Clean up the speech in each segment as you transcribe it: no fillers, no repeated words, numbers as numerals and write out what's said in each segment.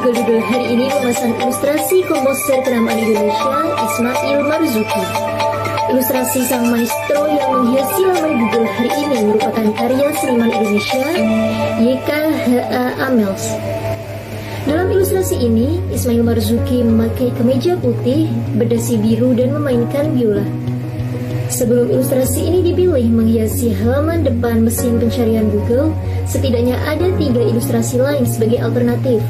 Google Doodle hari ini memasang ilustrasi komposer kenamaan Indonesia, Ismail Marzuki. Ilustrasi sang maestro yang menghiasi laman Google hari ini merupakan karya seniman Indonesia, YKHA Amels. Dalam ilustrasi ini, Ismail Marzuki memakai kemeja putih, berdasi biru, dan memainkan biola. Sebelum ilustrasi ini dipilih menghiasi halaman depan mesin pencarian Google, setidaknya ada 3 ilustrasi lain sebagai alternatif.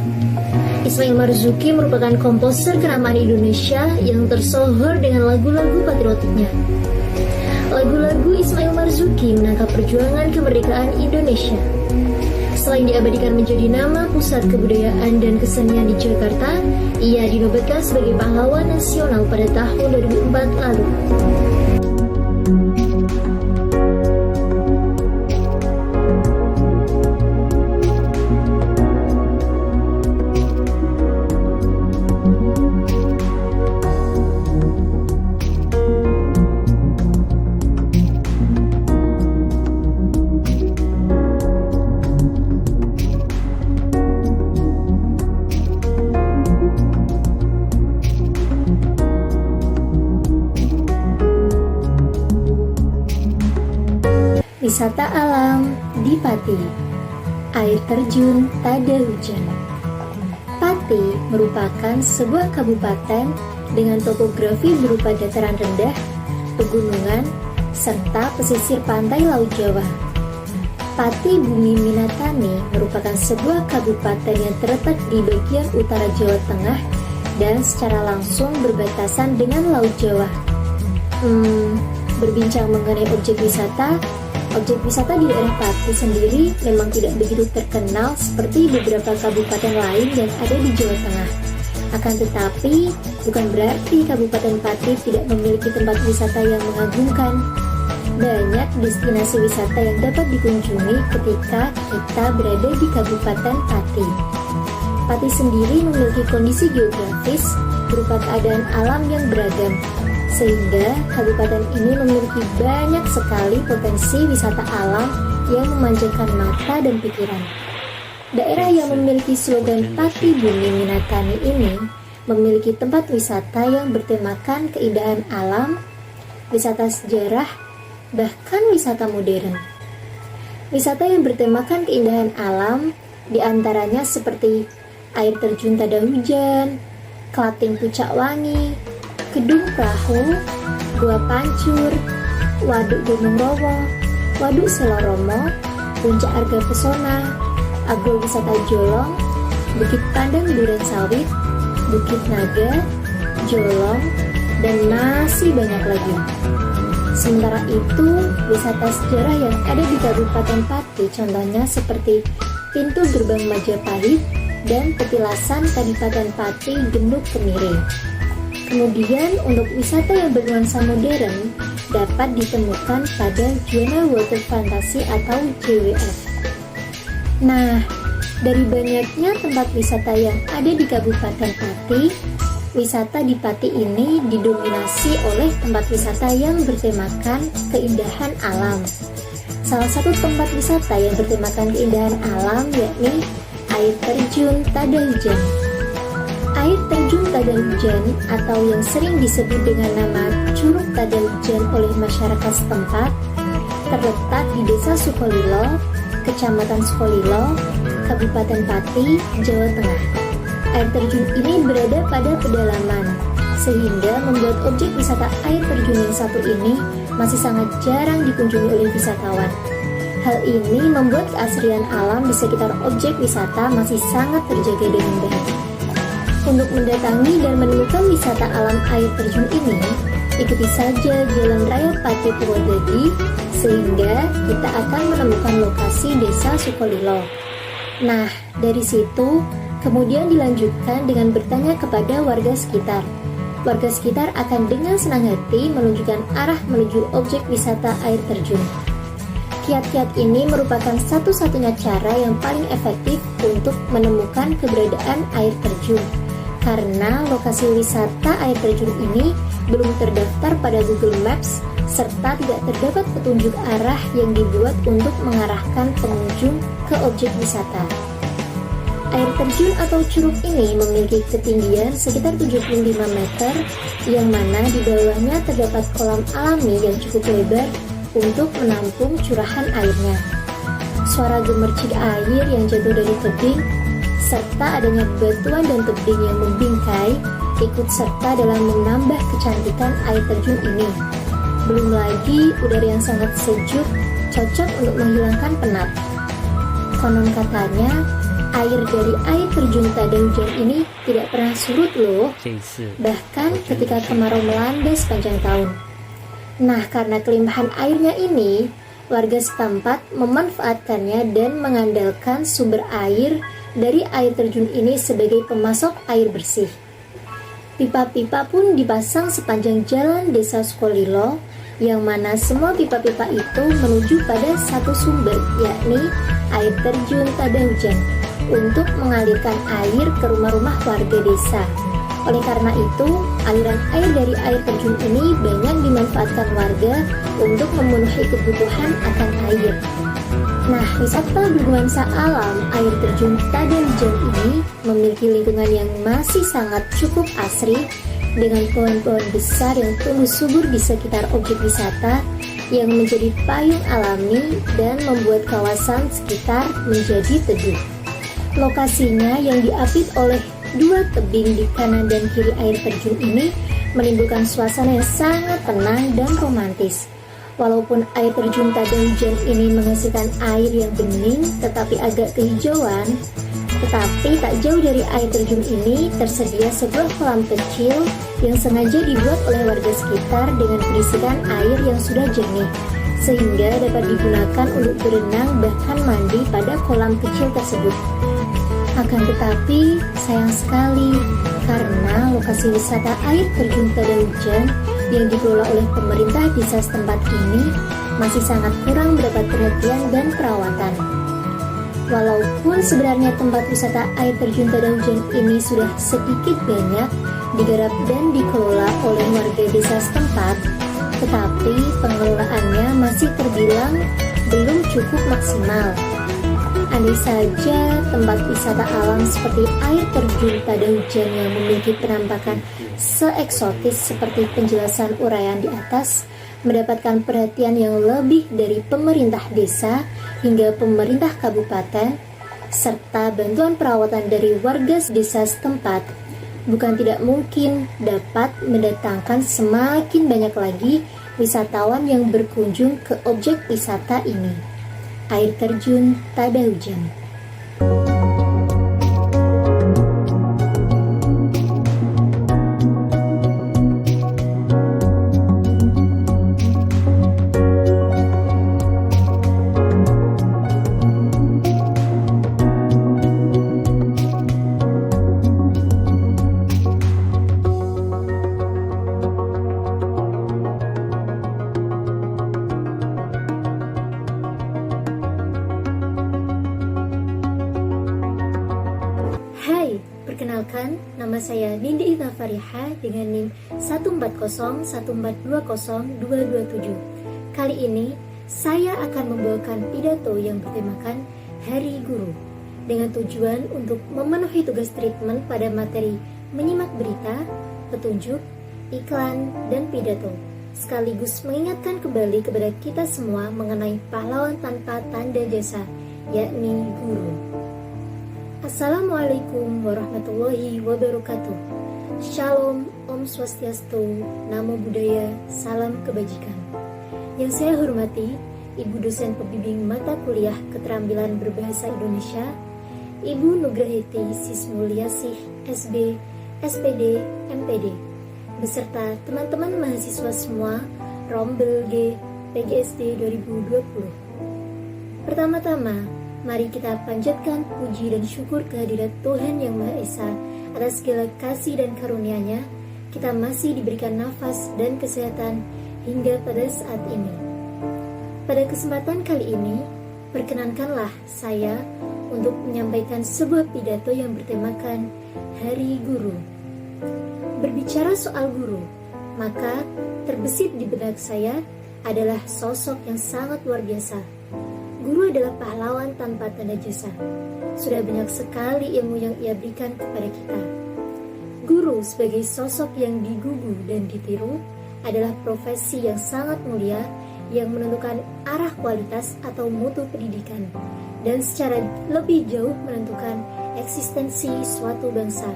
Ismail Marzuki merupakan komposer kenamaan Indonesia yang tersohor dengan lagu-lagu patriotiknya. Lagu-lagu Ismail Marzuki menangkap perjuangan kemerdekaan Indonesia. Selain diabadikan menjadi nama pusat kebudayaan dan kesenian di Jakarta, ia dinobatkan sebagai pahlawan nasional pada tahun 2004 lalu. Wisata alam di Pati. Air terjun Tada Hujan. Pati merupakan sebuah kabupaten dengan topografi berupa dataran rendah, pegunungan, serta pesisir pantai Laut Jawa. Pati Bumi Minatani merupakan sebuah kabupaten yang terletak di bagian utara Jawa Tengah dan secara langsung berbatasan dengan Laut Jawa. Berbincang mengenai objek wisata di daerah Pati sendiri memang tidak begitu terkenal seperti beberapa kabupaten lain yang ada di Jawa Tengah. Akan tetapi, bukan berarti Kabupaten Pati tidak memiliki tempat wisata yang mengagumkan. Banyak destinasi wisata yang dapat dikunjungi ketika kita berada di Kabupaten Pati. Pati sendiri memiliki kondisi geografis berupa keadaan alam yang beragam, sehingga kabupaten ini memiliki banyak sekali potensi wisata alam yang memanjakan mata dan pikiran. Daerah yang memiliki slogan Pati Bumi Minatani ini memiliki tempat wisata yang bertemakan keindahan alam, wisata sejarah, bahkan wisata modern. Wisata yang bertemakan keindahan alam diantaranya seperti air terjun Tada Hujan, Klating Pucak Wangi, Gedung Perahu, Gua Pancur, Waduk Gunung Rowo, Waduk Seloromo, Puncak Arga Pesona, Agrowisata Jolong, Bukit Pandang Duren Sawit, Bukit Naga, Jolong, dan masih banyak lagi. Sementara itu, wisata sejarah yang ada di Kabupaten Pati contohnya seperti Pintu Gerbang Majapahit dan Petilasan Kadipaten Pati Genuk Kemiri. Kemudian untuk wisata yang bernuansa modern dapat ditemukan pada Juana Water Fantasy atau JWF. Nah, dari banyaknya tempat wisata yang ada di Kabupaten Pati, wisata di Pati ini didominasi oleh tempat wisata yang bertemakan keindahan alam. Salah satu tempat wisata yang bertemakan keindahan alam yakni air terjun Tada Hujan. Air terjun Tada Hujan atau yang sering disebut dengan nama Curug Tada Hujan oleh masyarakat setempat terletak di Desa Sukolilo, Kecamatan Sukolilo, Kabupaten Pati, Jawa Tengah. Air terjun ini berada pada pedalaman, sehingga membuat objek wisata air terjun yang satu ini masih sangat jarang dikunjungi oleh wisatawan. Hal ini membuat keasrian alam di sekitar objek wisata masih sangat terjaga dengan baik. Untuk mendatangi dan menemukan wisata alam air terjun ini, ikuti saja Jalan Raya Pati Purwodadi sehingga kita akan menemukan lokasi Desa Sukolilo. Nah, dari situ kemudian dilanjutkan dengan bertanya kepada warga sekitar. Warga sekitar akan dengan senang hati menunjukkan arah menuju objek wisata air terjun. Kiat-kiat ini merupakan satu-satunya cara yang paling efektif untuk menemukan keberadaan air terjun. Karena lokasi wisata air terjun ini belum terdaftar pada Google Maps serta tidak terdapat petunjuk arah yang dibuat untuk mengarahkan pengunjung ke objek wisata. Air terjun atau curug ini memiliki ketinggian sekitar 75 meter, yang mana di bawahnya terdapat kolam alami yang cukup lebar untuk menampung curahan airnya. Suara gemercik air yang jatuh dari tebing, serta adanya batuan dan tebing yang membingkai, ikut serta dalam menambah kecantikan air terjun ini. Belum lagi udara yang sangat sejuk, cocok untuk menghilangkan penat. Konon katanya, air dari air terjun Tadahujan ini tidak pernah surut loh, bahkan ketika kemarau melanda sepanjang tahun. Nah, karena kelimpahan airnya ini, warga setempat memanfaatkannya dan mengandalkan sumber air dari air terjun ini sebagai pemasok air bersih. Pipa-pipa pun dipasang sepanjang jalan desa Sukolilo, yang mana semua pipa-pipa itu menuju pada satu sumber, yakni air terjun Tadahujan, untuk mengalirkan air ke rumah-rumah warga desa. Oleh karena itu, aliran air dari air terjun ini banyak dimanfaatkan warga untuk memenuhi kebutuhan akan air. Nah, wisata bernuansa alam air terjun Tadahujan ini memiliki lingkungan yang masih sangat cukup asri, dengan pohon-pohon besar yang tumbuh subur di sekitar objek wisata yang menjadi payung alami dan membuat kawasan sekitar menjadi teduh. Lokasinya yang diapit oleh dua tebing di kanan dan kiri air terjun ini menimbulkan suasana yang sangat tenang dan romantis. Walaupun air terjun Tadahujan ini menghasilkan air yang bening tetapi agak kehijauan, tetapi tak jauh dari air terjun ini tersedia sebuah kolam kecil yang sengaja dibuat oleh warga sekitar dengan berisikan air yang sudah jernih, sehingga dapat digunakan untuk berenang bahkan mandi pada kolam kecil tersebut. Akan tetapi, sayang sekali karena lokasi wisata air terjun Tadahujan yang dikelola oleh pemerintah desa setempat ini masih sangat kurang mendapat perhatian dan perawatan. Walaupun sebenarnya tempat wisata air terjun Tadahujan ini sudah sedikit banyak digarap dan dikelola oleh warga desa setempat, tetapi pengelolaannya masih terbilang belum cukup maksimal. Andai saja tempat wisata alam seperti air terjun Tadahujan yang memiliki penampakan seeksotis seperti penjelasan uraian di atas mendapatkan perhatian yang lebih dari pemerintah desa hingga pemerintah kabupaten, serta bantuan perawatan dari warga desa setempat, bukan tidak mungkin dapat mendatangkan semakin banyak lagi wisatawan yang berkunjung ke objek wisata ini, air terjun Tadahujan. Perkenalkan, nama saya Nindi Ita Fariha dengan NIM 14014202227. Kali ini, saya akan membawakan pidato yang bertemakan Hari Guru dengan tujuan untuk memenuhi tugas treatment pada materi menyimak berita, petunjuk, iklan, dan pidato, sekaligus mengingatkan kembali kepada kita semua mengenai pahlawan tanpa tanda jasa, yakni guru. Assalamualaikum warahmatullahi wabarakatuh. Shalom, Om Swastiastu, Namo Buddhaya, Salam Kebajikan. Yang saya hormati, Ibu dosen pembimbing mata kuliah Keterampilan Berbahasa Indonesia, Ibu Nugrahiti Sismulyasih, SB, SPD, MPD, beserta teman-teman mahasiswa semua, Rombel G, PGSD 2020. Pertama-tama, mari kita panjatkan puji dan syukur kehadirat Tuhan Yang Maha Esa atas segala kasih dan karunia-Nya. Kita masih diberikan nafas dan kesehatan hingga pada saat ini. Pada kesempatan kali ini, perkenankanlah saya untuk menyampaikan sebuah pidato yang bertemakan Hari Guru. Berbicara soal guru, maka terbesit di benak saya adalah sosok yang sangat luar biasa. Guru adalah pahlawan tanpa tanda jasa. Sudah banyak sekali ilmu yang ia berikan kepada kita. Guru sebagai sosok yang digugu dan ditiru adalah profesi yang sangat mulia yang menentukan arah kualitas atau mutu pendidikan dan secara lebih jauh menentukan eksistensi suatu bangsa.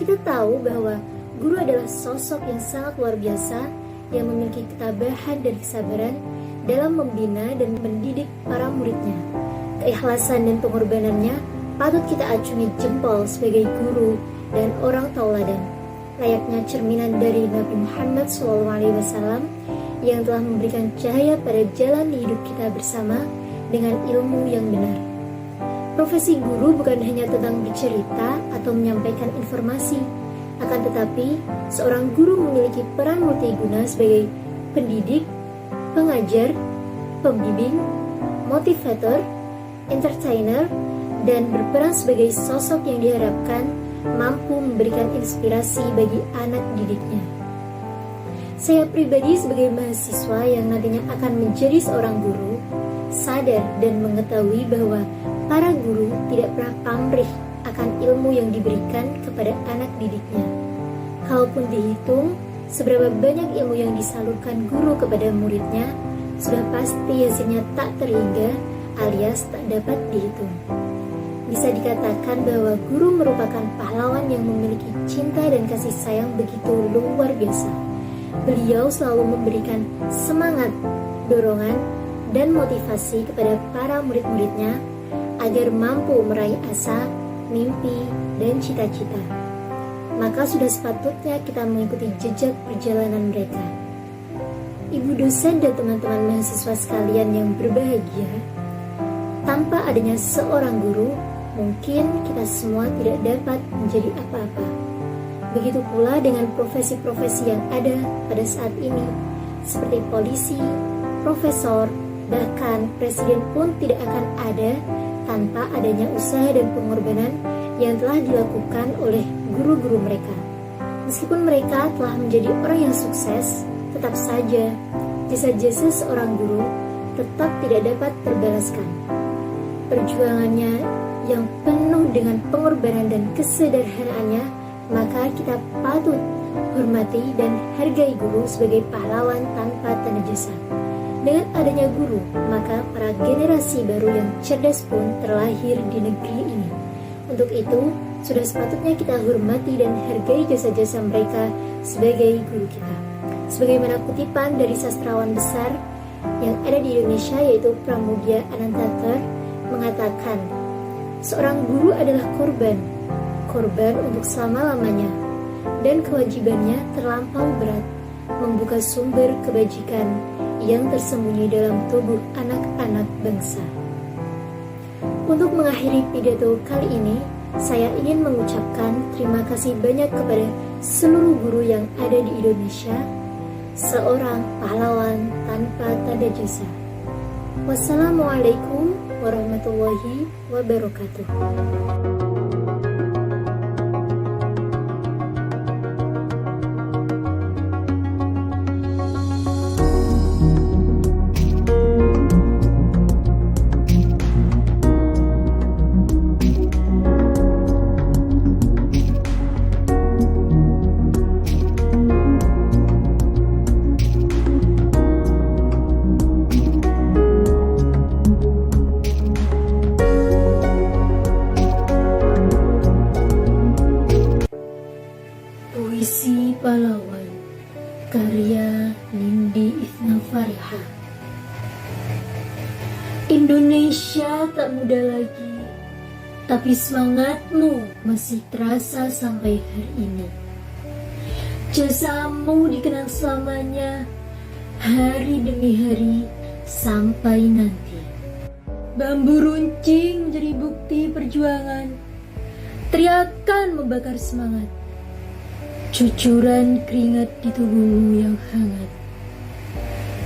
Kita tahu bahwa guru adalah sosok yang sangat luar biasa yang memiliki ketabahan dan kesabaran dalam membina dan mendidik para muridnya. Keikhlasan dan pengorbanannya patut kita acungi jempol sebagai guru dan orang tauladan, layaknya cerminan dari Nabi Muhammad SAW yang telah memberikan cahaya pada jalan hidup kita bersama dengan ilmu yang benar. Profesi guru bukan hanya tentang bercerita atau menyampaikan informasi, akan tetapi seorang guru memiliki peran multiguna sebagai pendidik, pengajar, pembimbing, motivator, entertainer, dan berperan sebagai sosok yang diharapkan mampu memberikan inspirasi bagi anak didiknya. Saya pribadi sebagai mahasiswa yang nantinya akan menjadi seorang guru, sadar dan mengetahui bahwa para guru tidak pernah pamrih akan ilmu yang diberikan kepada anak didiknya. Kalaupun dihitung seberapa banyak ilmu yang disalurkan guru kepada muridnya, sudah pasti hasilnya tak terhingga alias tak dapat dihitung. Bisa dikatakan bahwa guru merupakan pahlawan yang memiliki cinta dan kasih sayang begitu luar biasa. Beliau selalu memberikan semangat, dorongan, dan motivasi kepada para murid-muridnya agar mampu meraih asa, mimpi, dan cita-cita. Maka sudah sepatutnya kita mengikuti jejak perjalanan mereka. Ibu dosen dan teman-teman mahasiswa sekalian yang berbahagia, tanpa adanya seorang guru, mungkin kita semua tidak dapat menjadi apa-apa. Begitu pula dengan profesi-profesi yang ada pada saat ini, seperti polisi, profesor, bahkan presiden pun tidak akan ada tanpa adanya usaha dan pengorbanan yang telah dilakukan oleh guru-guru mereka. Meskipun mereka telah menjadi orang yang sukses, tetap saja jasa-jasa seorang guru tetap tidak dapat terbalaskan. Perjuangannya yang penuh dengan pengorbanan dan kesederhanaannya, maka kita patut hormati dan hargai guru sebagai pahlawan tanpa tanda jasa. Dengan adanya guru, maka para generasi baru yang cerdas pun terlahir di negeri ini. Untuk itu, sudah sepatutnya kita hormati dan hargai jasa-jasa mereka sebagai guru kita. Sebagaimana kutipan dari sastrawan besar yang ada di Indonesia, yaitu Pramudia Anantathur, mengatakan, seorang guru adalah korban untuk selama-lamanya, dan kewajibannya terlampau berat, membuka sumber kebajikan yang tersembunyi dalam tubuh anak-anak bangsa. Untuk mengakhiri pidato kali ini, saya ingin mengucapkan terima kasih banyak kepada seluruh guru yang ada di Indonesia, seorang pahlawan tanpa tanda jasa. Wassalamualaikum warahmatullahi wabarakatuh. Puisi Pahlawan, karya Nindi Ithna Fariha. Indonesia tak muda lagi, tapi semangatmu masih terasa sampai hari ini. Jasamu dikenang selamanya, hari demi hari sampai nanti. Bambu runcing menjadi bukti perjuangan, teriakan membakar semangat. Cucuran keringat di tubuhmu yang hangat.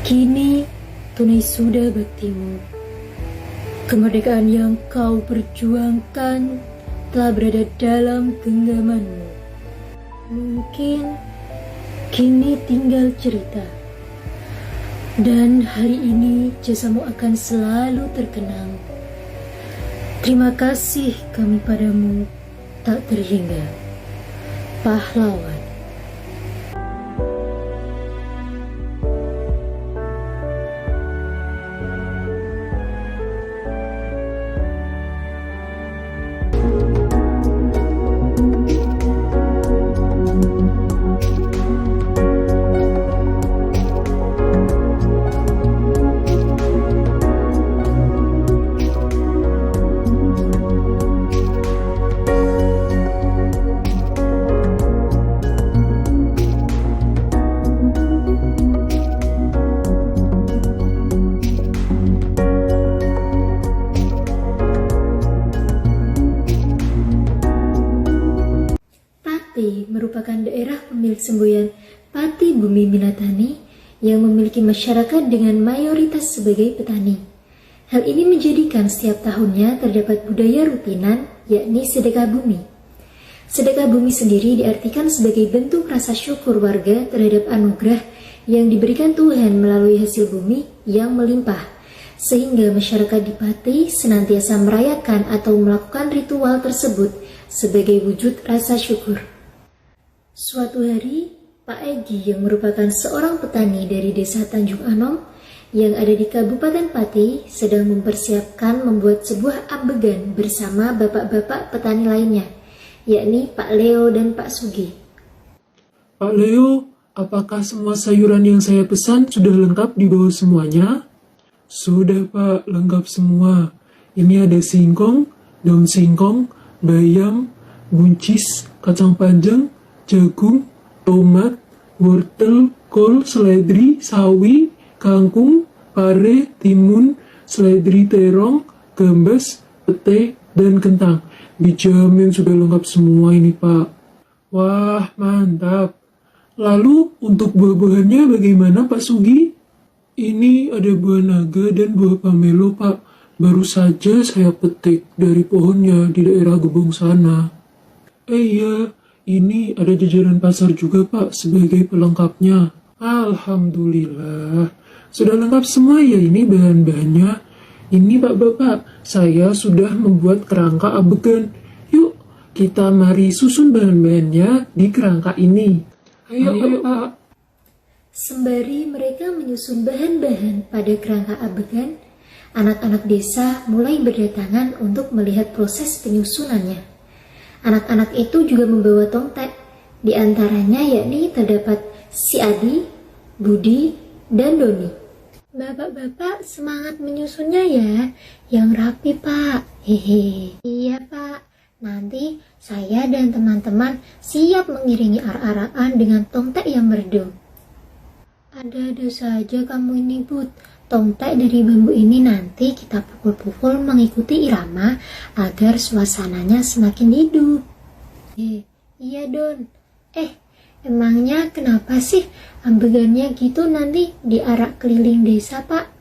Kini tunai sudah baktimu. Kemerdekaan yang kau perjuangkan telah berada dalam genggamanmu. Mungkin kini tinggal cerita. Dan hari ini jasamu akan selalu terkenang. Terima kasih kami padamu tak terhingga. Pahlawan. Pati merupakan daerah pemilik semboyan Pati Bumi Minatani yang memiliki masyarakat dengan mayoritas sebagai petani. Hal ini menjadikan setiap tahunnya terdapat budaya rutinan, yakni sedekah bumi. Sedekah bumi sendiri diartikan sebagai bentuk rasa syukur warga terhadap anugerah yang diberikan Tuhan melalui hasil bumi yang melimpah, sehingga masyarakat di Pati senantiasa merayakan atau melakukan ritual tersebut sebagai wujud rasa syukur. Suatu hari, Pak Egi yang merupakan seorang petani dari desa Tanjung Anom yang ada di Kabupaten Pati sedang mempersiapkan membuat sebuah ambegan bersama bapak-bapak petani lainnya, yakni Pak Leo dan Pak Sugi. Pak Leo, apakah semua sayuran yang saya pesan sudah lengkap di bawah semuanya? Sudah Pak, lengkap semua. Ini ada singkong, daun singkong, bayam, buncis, kacang panjang, jagung, tomat, wortel, kol, seledri, sawi, kangkung, pare, timun, seledri terong, gambas, pete, dan kentang. Dijamin sudah lengkap semua ini Pak. Wah, mantap. Lalu untuk buah-buahannya bagaimana Pak Sugi? Ini ada buah naga dan buah pamelo Pak. Baru saja saya petik dari pohonnya di daerah Gebong sana. Iya, ini ada jajaran pasar juga Pak sebagai pelengkapnya. Alhamdulillah, sudah lengkap semua ya ini bahan-bahannya. Ini Bapak-bapak, saya sudah membuat kerangka ambegan. Yuk, kita mari susun bahan-bahannya di kerangka ini. Ayo Pak. Sembari mereka menyusun bahan-bahan pada kerangka ambegan, anak-anak desa mulai berdatangan untuk melihat proses penyusunannya. Anak-anak itu juga membawa tongtek, di antaranya yakni terdapat si Adi, Budi, dan Doni. Bapak-bapak semangat menyusunnya ya, yang rapi Pak. Hehe. Iya Pak, nanti saya dan teman-teman siap mengiringi arak-arakan dengan tongtek yang merdu. Ada-ada saja kamu ini Bud. Tongtek dari bambu ini nanti kita pukul-pukul mengikuti irama agar suasananya semakin hidup. Iya Don. Emangnya kenapa sih ambegannya gitu nanti diarak keliling desa Pak?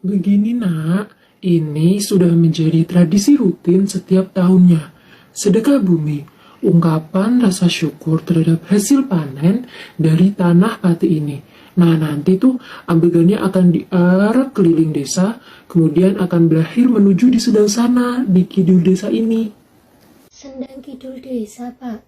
Begini nak, ini sudah menjadi tradisi rutin setiap tahunnya. Sedekah bumi, ungkapan rasa syukur terhadap hasil panen dari tanah Pati ini. Nah nanti tuh ambegannya akan diarak keliling desa, kemudian akan berakhir menuju di sebelah sana, di kidul desa ini. Sendang kidul desa Pak?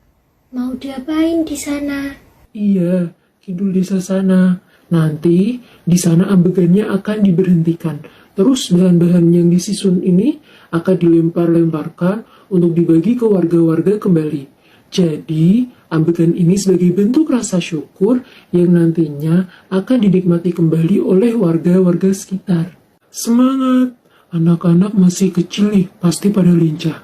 Mau diapain di sana? Iya, kidul desa sana. Nanti di sana ambegannya akan diberhentikan. Terus bahan-bahan yang disusun ini akan dilempar-lemparkan untuk dibagi ke warga-warga kembali. Jadi, ambegan ini sebagai bentuk rasa syukur yang nantinya akan dinikmati kembali oleh warga-warga sekitar. Semangat! Anak-anak masih kecil nih, pasti pada lincah.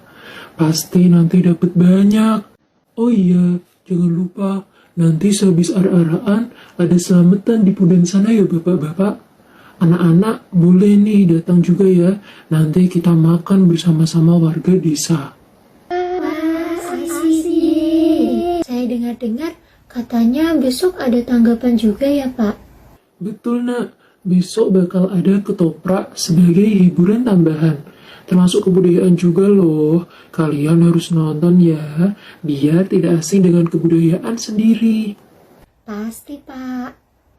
Pasti nanti dapat banyak. Oh iya, jangan lupa, nanti sehabis arak-arakan ada selamatan di punden sana ya bapak-bapak. Anak-anak boleh nih datang juga ya, nanti kita makan bersama-sama warga desa. Saya dengar-dengar katanya besok ada tanggapan juga ya Pak? Betul nak, besok bakal ada ketoprak sebagai hiburan tambahan. Termasuk kebudayaan juga loh. Kalian harus nonton ya, biar tidak asing dengan kebudayaan sendiri. Pasti Pak.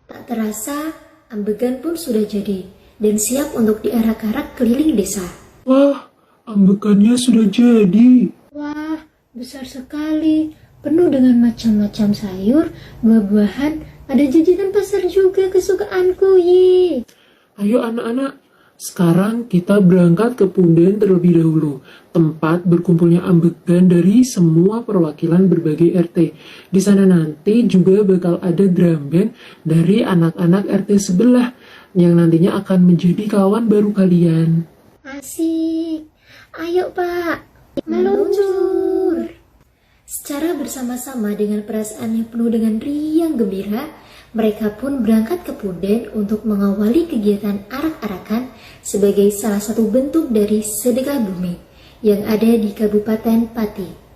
Tak terasa ambegan pun sudah jadi dan siap untuk diarak-arak keliling desa. Wah, ambekannya sudah jadi. Wah, besar sekali. Penuh dengan macam-macam sayur, buah-buahan, ada jajanan pasar juga kesukaanku, ye. Ayo anak-anak, sekarang kita berangkat ke Punden terlebih dahulu, tempat berkumpulnya ambegan dari semua perwakilan berbagai RT. Di sana nanti juga bakal ada drum band dari anak-anak RT sebelah yang nantinya akan menjadi kawan baru kalian. Asik. Ayo, Pak. Meluncur. Secara bersama-sama dengan perasaan yang penuh dengan riang gembira, mereka pun berangkat ke Punden untuk mengawali kegiatan arak-arakan sebagai salah satu bentuk dari sedekah bumi yang ada di Kabupaten Pati.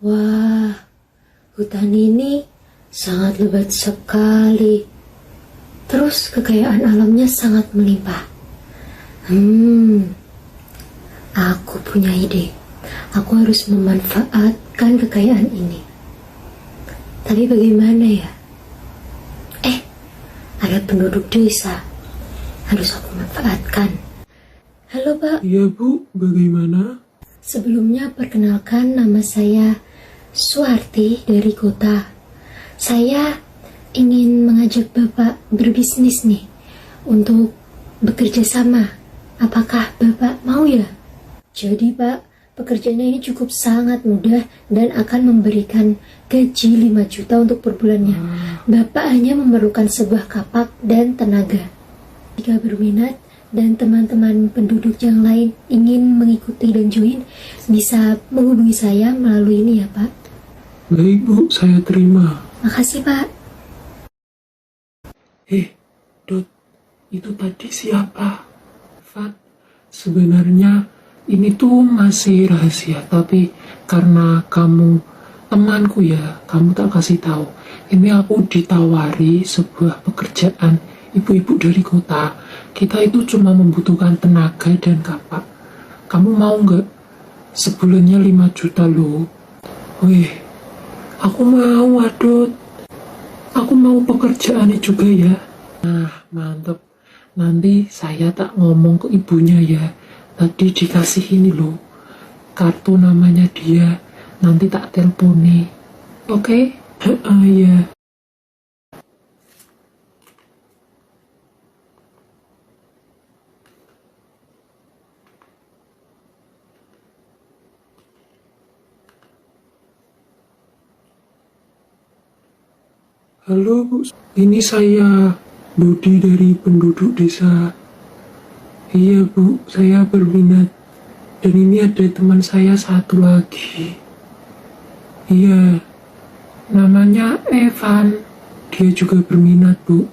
Wah, hutan ini sangat lebat sekali. Terus kekayaan alamnya sangat melimpah. Aku punya ide. Aku harus memanfaatkan kekayaan ini. Tapi bagaimana ya? Ada penduduk desa. Harus aku manfaatkan. Halo, Pak. Iya Bu, bagaimana? Sebelumnya perkenalkan, nama saya Suharti dari kota. Saya ingin mengajak Bapak berbisnis nih untuk bekerja sama. Apakah Bapak mau ya? Jadi Pak, pekerjaannya ini cukup sangat mudah dan akan memberikan gaji 5 juta untuk per bulannya. Bapak hanya memerlukan sebuah kapak dan tenaga. Jika berminat dan teman-teman penduduk yang lain ingin mengikuti dan join, bisa menghubungi saya melalui ini ya Pak. Baik Bu, saya terima. Makasih Pak. Dot, itu tadi siapa? Fat, sebenarnya ini tuh masih rahasia, tapi karena kamu temanku ya, kamu tak kasih tahu. Ini aku ditawari sebuah pekerjaan ibu-ibu dari kota. Kita itu cuma membutuhkan tenaga dan kapak. Kamu mau nggak? Sebulannya 5 juta loh. Wih, aku mau, Adot. Aku mau pekerjaannya juga ya. Nah, mantep. Nanti saya tak ngomong ke ibunya ya. Tadi dikasih ini loh, kartu namanya dia. Nanti tak teleponi. Oke? Ya. Halo Bu, ini saya Budi dari penduduk desa. Iya Bu, saya berminat. Dan ini ada teman saya satu lagi. Iya, namanya Evan. Dia juga berminat Bu.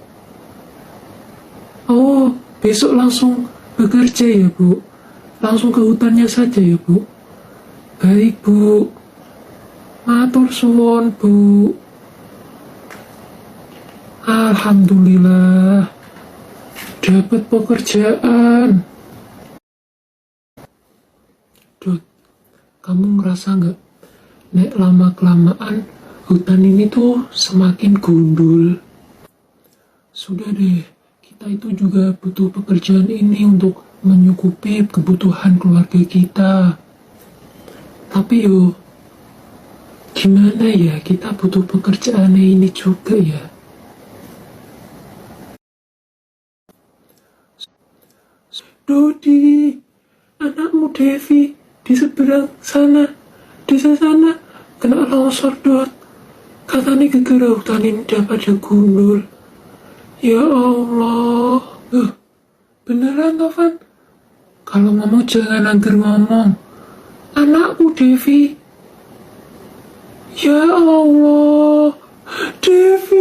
Oh, besok langsung bekerja ya Bu? Langsung ke hutannya saja ya Bu? Baik Bu. Matur suwun Bu. Alhamdulillah, dapat pekerjaan. Dot, kamu ngerasa nggak? Nek lama-kelamaan hutan ini tuh semakin gundul. Sudah deh, kita itu juga butuh pekerjaan ini untuk menyukupi kebutuhan keluarga kita. Tapi yo, gimana ya, kita butuh pekerjaan ini juga ya. Dodi, anakmu Devi di seberang sana, desa sana, kena longsor Dot. Katanya gegara hutan ini pada gundul. Ya Allah. Beneran Tovan? Kalau ngomong jangan angger ngomong. anakku Devi. Ya Allah, Devi.